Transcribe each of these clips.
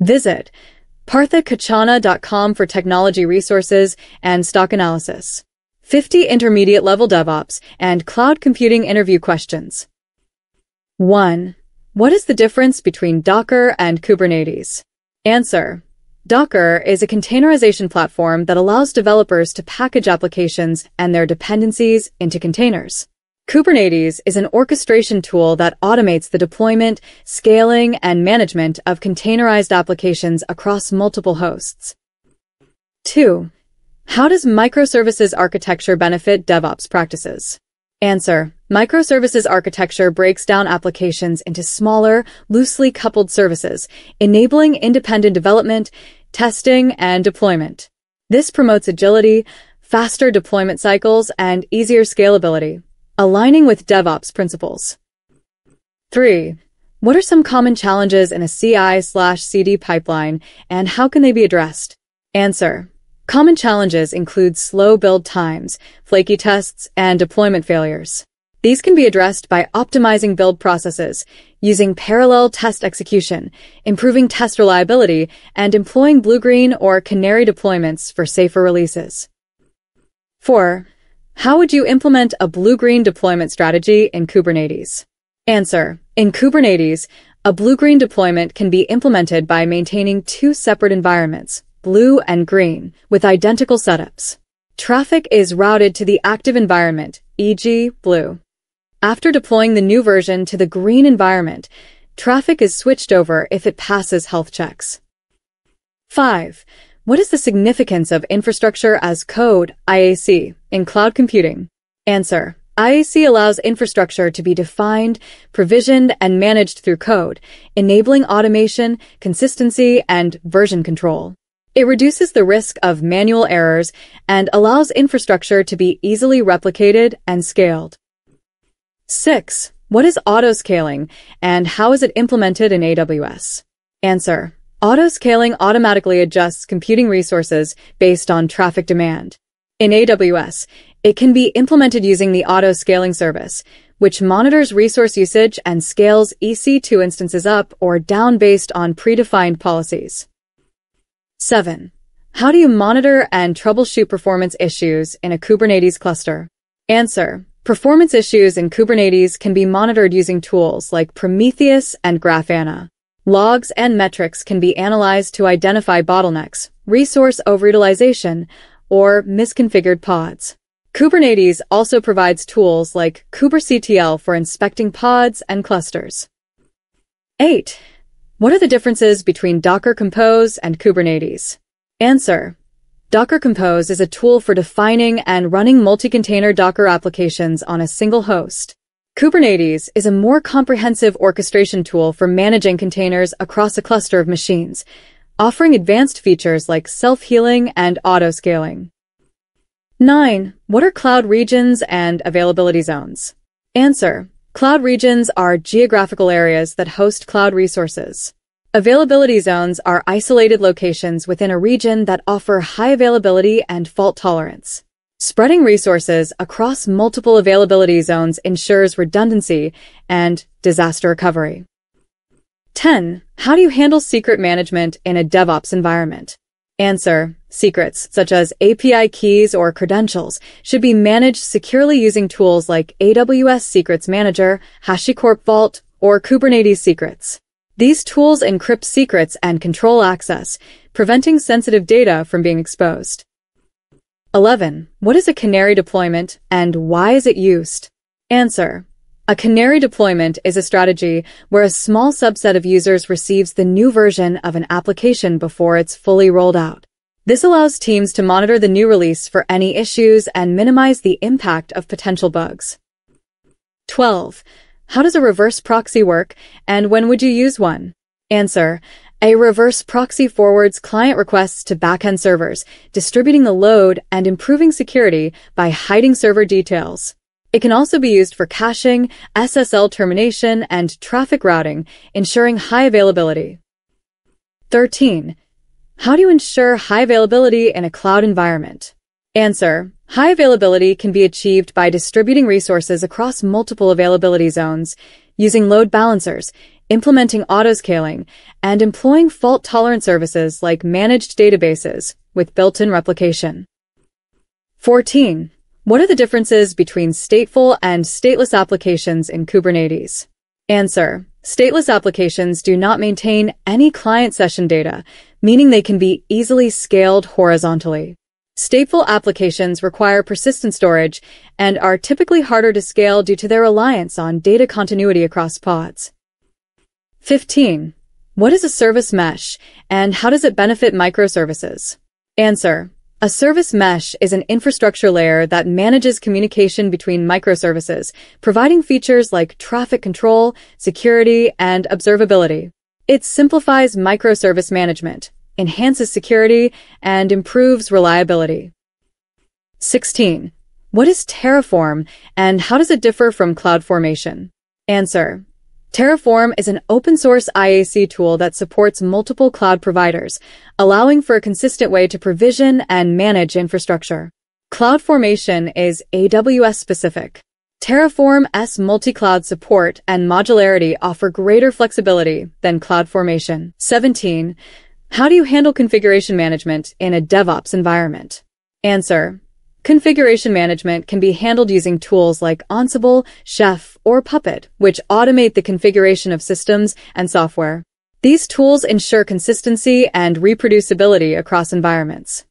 Visit parthakachana.com for technology resources and stock analysis. 50 intermediate-level DevOps and cloud computing interview questions. 1. What is the difference between Docker and Kubernetes? Answer. Docker is a containerization platform that allows developers to package applications and their dependencies into containers. Kubernetes is an orchestration tool that automates the deployment, scaling, and management of containerized applications across multiple hosts. 2. How does microservices architecture benefit DevOps practices? Answer. Microservices architecture breaks down applications into smaller, loosely coupled services, enabling independent development, testing, and deployment. This promotes agility, faster deployment cycles, and easier scalability, aligning with DevOps principles. 3. What are some common challenges in a CI/CD pipeline, and how can they be addressed? Answer. Common challenges include slow build times, flaky tests, and deployment failures. These can be addressed by optimizing build processes, using parallel test execution, improving test reliability, and employing Blugreen or Canary deployments for safer releases. 4. How would you implement a Blugreen deployment strategy in Kubernetes? Answer. In Kubernetes, a Blugreen deployment can be implemented by maintaining two separate environments, blue and green, with identical setups. Traffic is routed to the active environment, e.g., blue. After deploying the new version to the green environment, traffic is switched over if it passes health checks. 5. What is the significance of infrastructure as code, IAC, in cloud computing? Answer. IAC allows infrastructure to be defined, provisioned, and managed through code, enabling automation, consistency, and version control. It reduces the risk of manual errors and allows infrastructure to be easily replicated and scaled. 6. What is autoscaling, and how is it implemented in AWS? Answer. Autoscaling automatically adjusts computing resources based on traffic demand. In AWS, it can be implemented using the autoscaling service, which monitors resource usage and scales EC2 instances up or down based on predefined policies. 7. How do you monitor and troubleshoot performance issues in a Kubernetes cluster? Answer. Performance issues in Kubernetes can be monitored using tools like Prometheus and Grafana. Logs and metrics can be analyzed to identify bottlenecks, resource overutilization, or misconfigured pods. Kubernetes also provides tools like Kubernetes CTL for inspecting pods and clusters. 8. What are the differences between Docker Compose and Kubernetes? Answer. Docker Compose is a tool for defining and running multi-container Docker applications on a single host. Kubernetes is a more comprehensive orchestration tool for managing containers across a cluster of machines, offering advanced features like self-healing and auto-scaling. 9. What are cloud regions and availability zones? Answer. Cloud regions are geographical areas that host cloud resources. Availability zones are isolated locations within a region that offer high availability and fault tolerance. Spreading resources across multiple availability zones ensures redundancy and disaster recovery. 10. How do you handle secret management in a DevOps environment? Answer. Secrets, such as API keys or credentials, should be managed securely using tools like AWS Secrets Manager, HashiCorp Vault, or Kubernetes Secrets. These tools encrypt secrets and control access, preventing sensitive data from being exposed. 11. What is a canary deployment, and why is it used? Answer. A canary deployment is a strategy where a small subset of users receives the new version of an application before it's fully rolled out. This allows teams to monitor the new release for any issues and minimize the impact of potential bugs. 12. How does a reverse proxy work, and when would you use one? Answer. A reverse proxy forwards client requests to backend servers, distributing the load and improving security by hiding server details. It can also be used for caching, SSL termination, and traffic routing, ensuring high availability. 13. How do you ensure high availability in a cloud environment? Answer. High availability can be achieved by distributing resources across multiple availability zones, using load balancers, implementing autoscaling, and employing fault-tolerant services like managed databases with built-in replication. 14. What are the differences between stateful and stateless applications in Kubernetes? Answer. Stateless applications do not maintain any client session data, meaning they can be easily scaled horizontally. Stateful applications require persistent storage and are typically harder to scale due to their reliance on data continuity across pods. 15. What is a service mesh, and how does it benefit microservices? Answer. A service mesh is an infrastructure layer that manages communication between microservices, providing features like traffic control, security, and observability. It simplifies microservice management, enhances security, and improves reliability. 16. What is Terraform, and how does it differ from CloudFormation? Answer. Terraform is an open-source IAC tool that supports multiple cloud providers, allowing for a consistent way to provision and manage infrastructure. CloudFormation is AWS-specific. Terraform's multi-cloud support and modularity offer greater flexibility than CloudFormation. 17. How do you handle configuration management in a DevOps environment? Answer. Configuration management can be handled using tools like Ansible, Chef, or Puppet, which automate the configuration of systems and software. These tools ensure consistency and reproducibility across environments.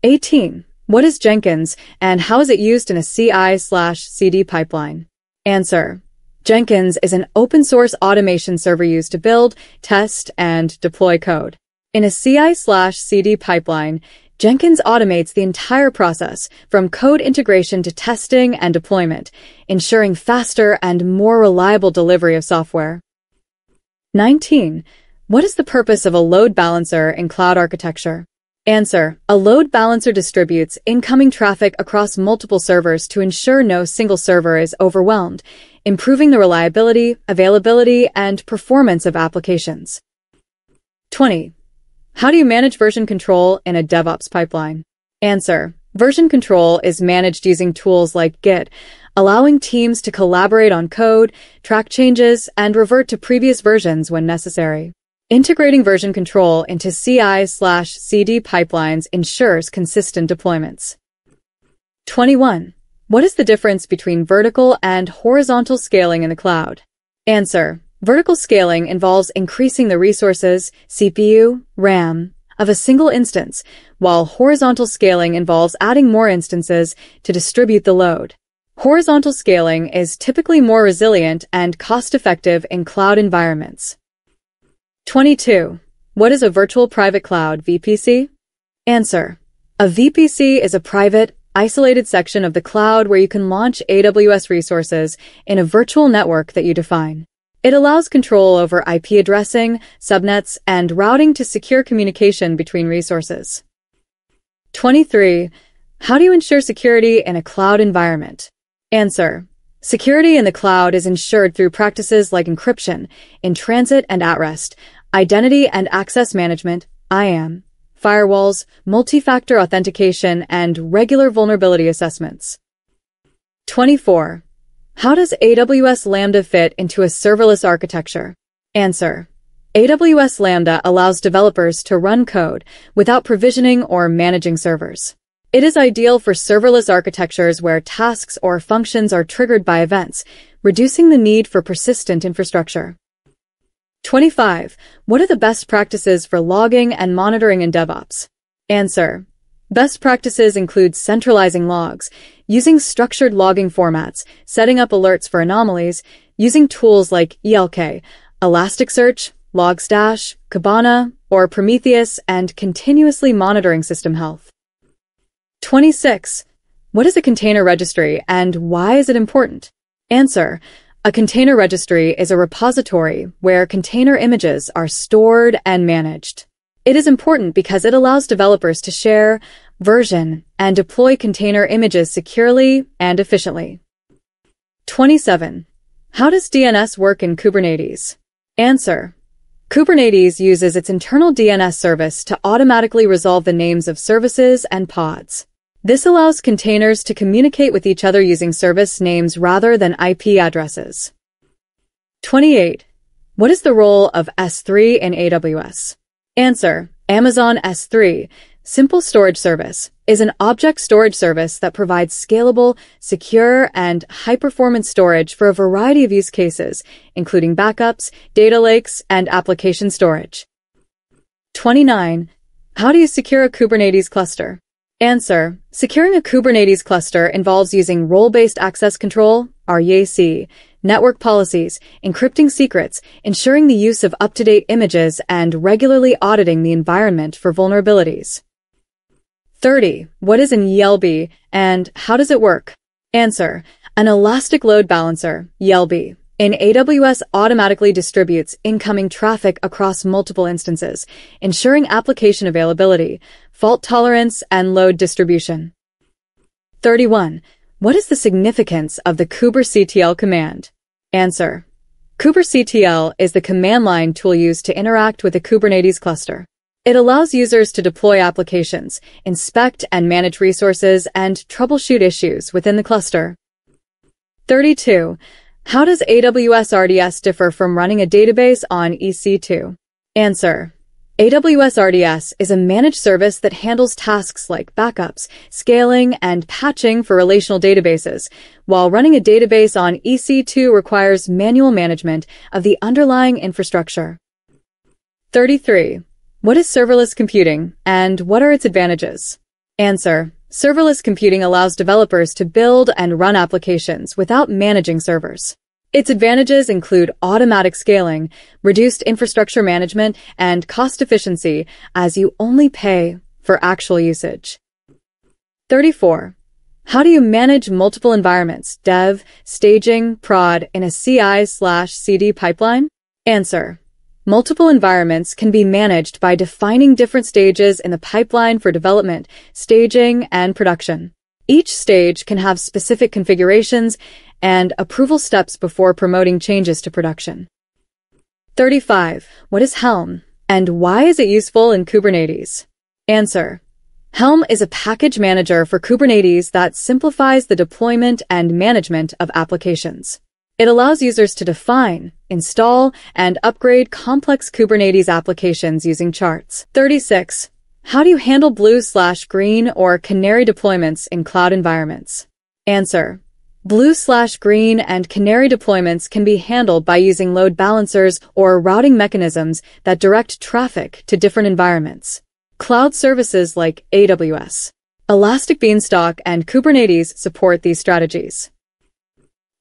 18. What is Jenkins, and how is it used in a CI/CD pipeline? Answer. Jenkins is an open-source automation server used to build, test, and deploy code. In a CI/CD pipeline, Jenkins automates the entire process, from code integration to testing and deployment, ensuring faster and more reliable delivery of software. 19. What is the purpose of a load balancer in cloud architecture? Answer. A load balancer distributes incoming traffic across multiple servers to ensure no single server is overwhelmed, improving the reliability, availability, and performance of applications. 20. How do you manage version control in a DevOps pipeline? Answer. Version control is managed using tools like Git, allowing teams to collaborate on code, track changes, and revert to previous versions when necessary. Integrating version control into CI/CD pipelines ensures consistent deployments. 21. What is the difference between vertical and horizontal scaling in the cloud? Answer. Vertical scaling involves increasing the resources, CPU, RAM, of a single instance, while horizontal scaling involves adding more instances to distribute the load. Horizontal scaling is typically more resilient and cost-effective in cloud environments. 22. What is a virtual private cloud VPC? Answer. A VPC is a private, isolated section of the cloud where you can launch AWS resources in a virtual network that you define. It allows control over IP addressing, subnets, and routing to secure communication between resources. 23. How do you ensure security in a cloud environment? Answer. Security in the cloud is ensured through practices like encryption, in transit and at rest, identity and access management, IAM, firewalls, multi-factor authentication, and regular vulnerability assessments. 24. How does AWS Lambda fit into a serverless architecture? Answer. AWS Lambda allows developers to run code without provisioning or managing servers. It is ideal for serverless architectures where tasks or functions are triggered by events, reducing the need for persistent infrastructure. 25. What are the best practices for logging and monitoring in DevOps? Answer. Best practices include centralizing logs, using structured logging formats, setting up alerts for anomalies, using tools like ELK, Elasticsearch, Logstash, Kibana, or Prometheus, and continuously monitoring system health. 26. What is a container registry and why is it important? Answer. A container registry is a repository where container images are stored and managed. It is important because it allows developers to share, version, and deploy container images securely and efficiently. 27. How does DNS work in Kubernetes? Answer. Kubernetes uses its internal DNS service to automatically resolve the names of services and pods. This allows containers to communicate with each other using service names rather than IP addresses. 28. What is the role of S3 in AWS? Answer: Amazon S3, Simple Storage Service, is an object storage service that provides scalable, secure, and high-performance storage for a variety of use cases, including backups, data lakes, and application storage. 29. How do you secure a Kubernetes cluster? Answer: Securing a Kubernetes cluster involves using role-based access control, RBAC, network policies, encrypting secrets, ensuring the use of up-to-date images, and regularly auditing the environment for vulnerabilities. 30. What is an ELB, and how does it work? Answer: An elastic load balancer, ELB, in AWS automatically distributes incoming traffic across multiple instances, ensuring application availability, fault tolerance, and load distribution. 31. What is the significance of the Kubernetes CTL command? Answer: Kubernetes CTL is the command line tool used to interact with a Kubernetes cluster. It allows users to deploy applications, inspect and manage resources, and troubleshoot issues within the cluster. 32. How does AWS RDS differ from running a database on EC2? Answer: AWS RDS is a managed service that handles tasks like backups, scaling, and patching for relational databases, while running a database on EC2 requires manual management of the underlying infrastructure. 33. What is serverless computing, and what are its advantages? Answer: Serverless computing allows developers to build and run applications without managing servers. Its advantages include automatic scaling, reduced infrastructure management, and cost efficiency, as you only pay for actual usage. 34. How do you manage multiple environments, dev, staging, prod, in a CI/CD pipeline? Answer: Multiple environments can be managed by defining different stages in the pipeline for development, staging, and production. Each stage can have specific configurations and approval steps before promoting changes to production. 35. What is Helm, and why is it useful in Kubernetes? Answer: Helm is a package manager for Kubernetes that simplifies the deployment and management of applications. It allows users to define, install, and upgrade complex Kubernetes applications using charts. 36. How do you handle blue/green or canary deployments in cloud environments? Answer: Blue/green and canary deployments can be handled by using load balancers or routing mechanisms that direct traffic to different environments. Cloud services like AWS, Elastic Beanstalk, and Kubernetes support these strategies.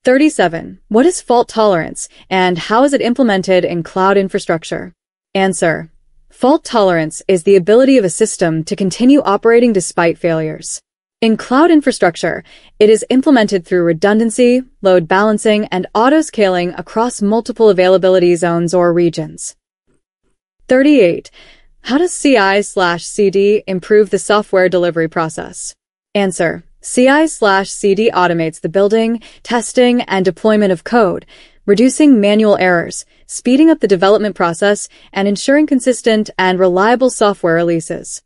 37. What is fault tolerance, and how is it implemented in cloud infrastructure? Answer: Fault tolerance is the ability of a system to continue operating despite failures. In cloud infrastructure, it is implemented through redundancy, load balancing, and autoscaling across multiple availability zones or regions. 38. How does CI/CD improve the software delivery process? Answer: CI/CD automates the building, testing, and deployment of code, reducing manual errors, speeding up the development process, and ensuring consistent and reliable software releases.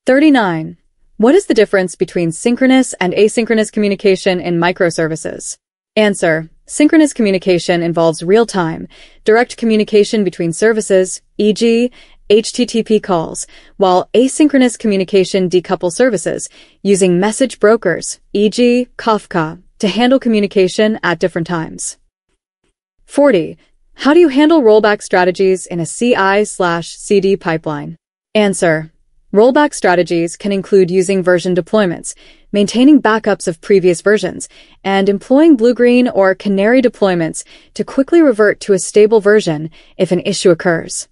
39. What is the difference between synchronous and asynchronous communication in microservices? Answer: Synchronous communication involves real-time, direct communication between services, e.g., HTTP calls, while asynchronous communication decouples services, using message brokers, e.g., Kafka, to handle communication at different times. 40. How do you handle rollback strategies in a CI/CD pipeline? Answer: Rollback strategies can include using version deployments, maintaining backups of previous versions, and employing Blugreen or canary deployments to quickly revert to a stable version if an issue occurs.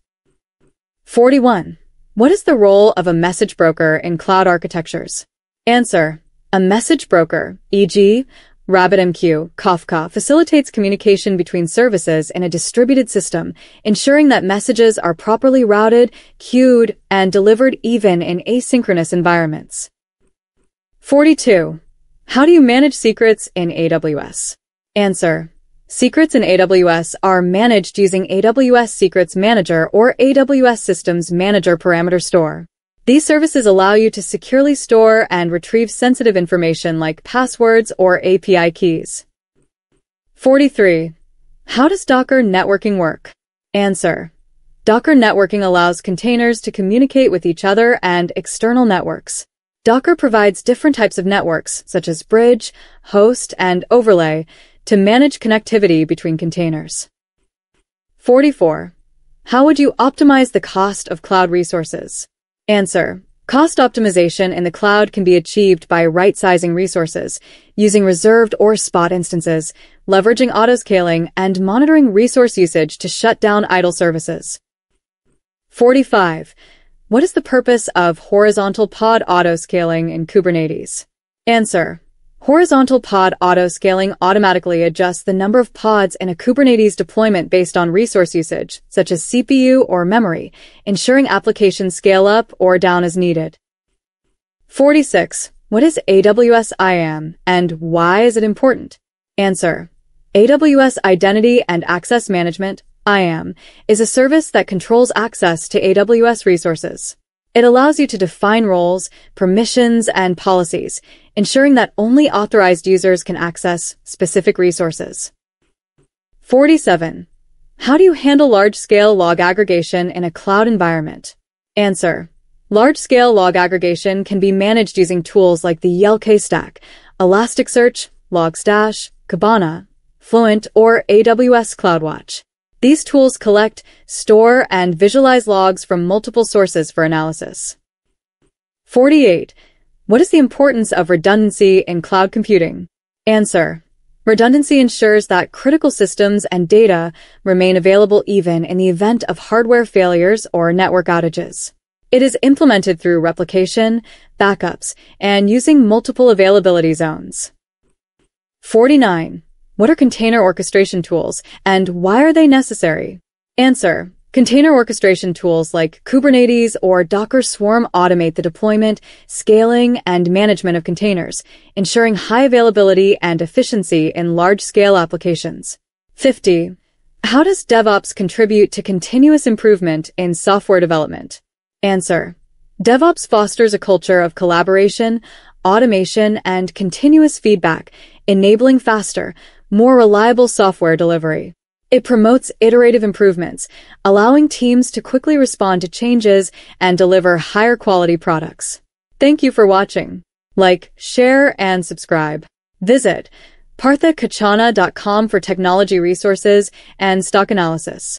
41. What is the role of a message broker in cloud architectures? Answer: A message broker, e.g., RabbitMQ, Kafka, facilitates communication between services in a distributed system, ensuring that messages are properly routed, queued, and delivered even in asynchronous environments. 42. How do you manage secrets in AWS? Answer: Secrets in AWS are managed using AWS Secrets Manager or AWS Systems Manager Parameter Store. These services allow you to securely store and retrieve sensitive information like passwords or API keys. 43. How does Docker networking work? Answer. Docker networking allows containers to communicate with each other and external networks. Docker provides different types of networks, such as bridge, host, and overlay, to manage connectivity between containers. 44. How would you optimize the cost of cloud resources? Answer. Cost optimization in the cloud can be achieved by right-sizing resources, using reserved or spot instances, leveraging autoscaling, and monitoring resource usage to shut down idle services. 45. What is the purpose of horizontal pod autoscaling in Kubernetes? Answer. Horizontal pod autoscaling automatically adjusts the number of pods in a Kubernetes deployment based on resource usage, such as CPU or memory, ensuring applications scale up or down as needed. 46. What is AWS IAM, and why is it important? Answer. AWS Identity and Access Management, IAM, is a service that controls access to AWS resources. It allows you to define roles, permissions, and policies, ensuring that only authorized users can access specific resources. 47. How do you handle large-scale log aggregation in a cloud environment? Answer. Large-scale log aggregation can be managed using tools like the YLK stack, Elasticsearch, Logstash, Kibana, Fluent, or AWS CloudWatch. These tools collect, store, and visualize logs from multiple sources for analysis. 48. What is the importance of redundancy in cloud computing? Answer. Redundancy ensures that critical systems and data remain available even in the event of hardware failures or network outages. It is implemented through replication, backups, and using multiple availability zones. 49. What are container orchestration tools, and why are they necessary? Answer. Container orchestration tools like Kubernetes or Docker Swarm automate the deployment, scaling, and management of containers, ensuring high availability and efficiency in large-scale applications. 50. How does DevOps contribute to continuous improvement in software development? Answer. DevOps fosters a culture of collaboration, automation, and continuous feedback, enabling faster, more reliable software delivery. It promotes iterative improvements, allowing teams to quickly respond to changes and deliver higher quality products. Thank you for watching. Like, share, and subscribe. Visit parthakachana.com for technology resources and stock analysis.